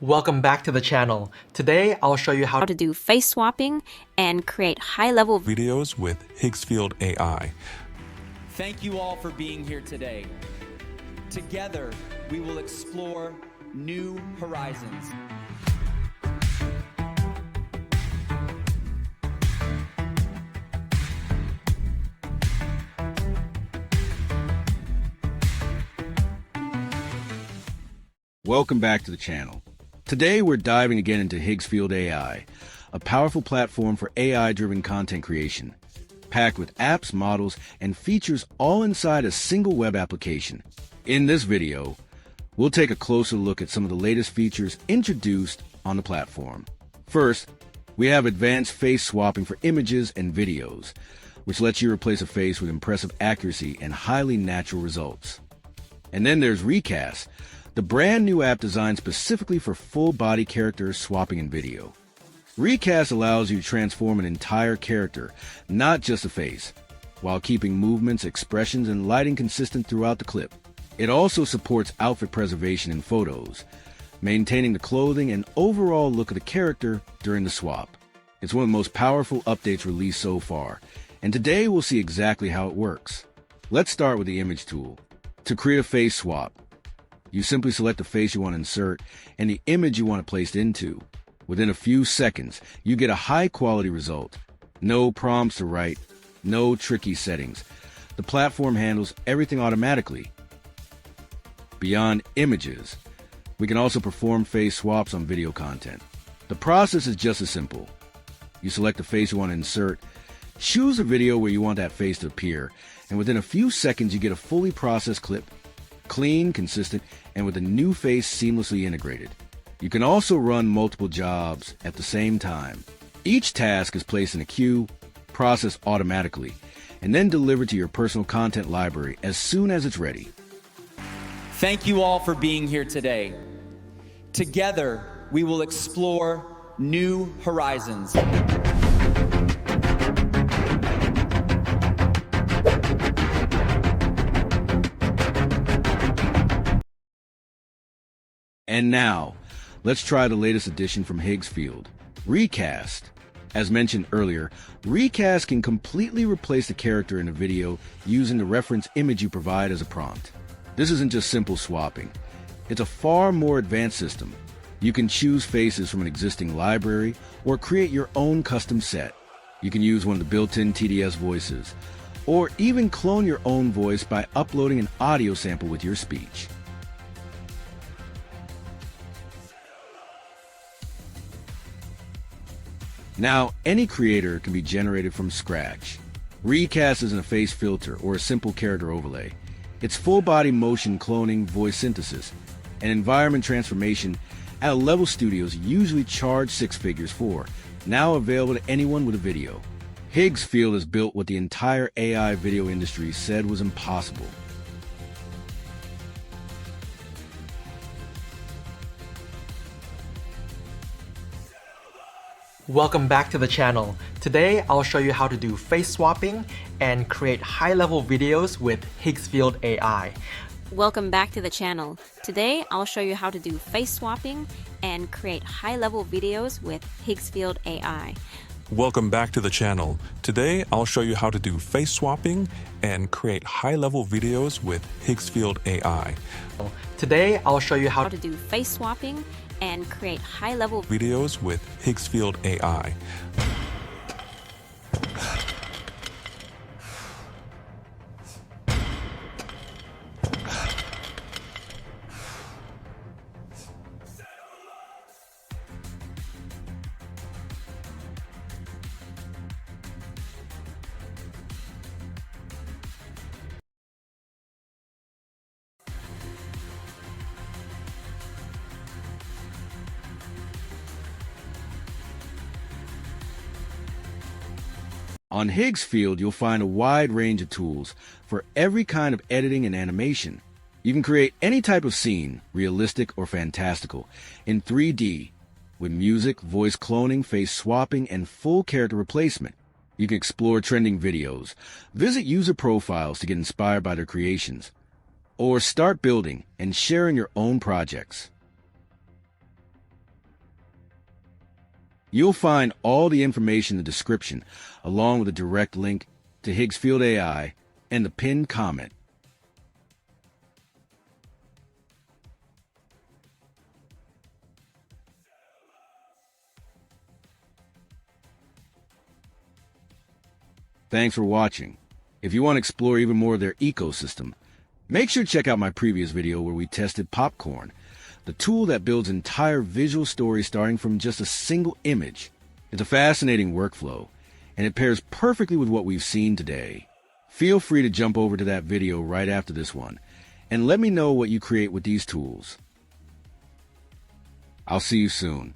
Welcome back to the channel. Today, I'll show you how to do face swapping and create high-level videos with Higgsfield AI. Thank you all for being here today. Together, we will explore new horizons. Welcome back to the channel. Today we're diving again into Higgsfield AI, a powerful platform for AI-driven content creation, packed with apps, models, and features all inside a single web application. In this video, we'll take a closer look at some of the latest features introduced on the platform. First, we have advanced face swapping for images and videos, which lets you replace a face with impressive accuracy and highly natural results. And then there's Recast, the brand new app designed specifically for full-body character swapping in video. Recast allows you to transform an entire character, not just a face, while keeping movements, expressions, and lighting consistent throughout the clip. It also supports outfit preservation in photos, maintaining the clothing and overall look of the character during the swap. It's one of the most powerful updates released so far, and today we'll see exactly how it works. Let's start with the image tool. To create a face swap, you simply select the face you want to insert and the image you want it placed into. Within a few seconds, you get a high-quality result. No prompts to write, no tricky settings. The platform handles everything automatically. Beyond images, we can also perform face swaps on video content. The process is just as simple. You select the face you want to insert, choose a video where you want that face to appear, and within a few seconds you get a fully processed clip, clean, consistent, and with a new face seamlessly integrated. You can also run multiple jobs at the same time. Each task is placed in a queue, processed automatically, and then delivered to your personal content library as soon as it's ready. Thank you all for being here today. Together, we will explore new horizons. And now, let's try the latest addition from Higgsfield, Recast. As mentioned earlier, Recast can completely replace the character in a video using the reference image you provide as a prompt. This isn't just simple swapping. It's a far more advanced system. You can choose faces from an existing library or create your own custom set. You can use one of the built-in TDS voices, or even clone your own voice by uploading an audio sample with your speech. Now, any creator can be generated from scratch. Recast isn't a face filter or a simple character overlay. It's full-body motion cloning, voice synthesis, and environment transformation at a level studios usually charge six figures for, now available to anyone with a video. Higgsfield has built what the entire AI video industry said was impossible. Welcome back to the channel. Today, I'll show you how to do face swapping and create high-level videos with Higgsfield AI. Welcome back to the channel. Today, I'll show you how to do face swapping and create high-level videos with Higgsfield AI. Welcome back to the channel. Today, I'll show you how to do face swapping and create high-level videos with Higgsfield AI. Today, I'll show you how to do face swapping and create high-level videos with Higgsfield AI. On Higgsfield, you'll find a wide range of tools for every kind of editing and animation. You can create any type of scene, realistic or fantastical, in 3D, with music, voice cloning, face swapping, and full character replacement. You can explore trending videos, visit user profiles to get inspired by their creations, or start building and sharing your own projects. You'll find all the information in the description, along with a direct link to Higgsfield AI and the pinned comment. Thanks for watching. If you want to explore even more of their ecosystem, make sure to check out my previous video where we tested Popcorn, the tool that builds entire visual stories starting from just a single image. It's a fascinating workflow, and it pairs perfectly with what we've seen today. Feel free to jump over to that video right after this one, and let me know what you create with these tools. I'll see you soon.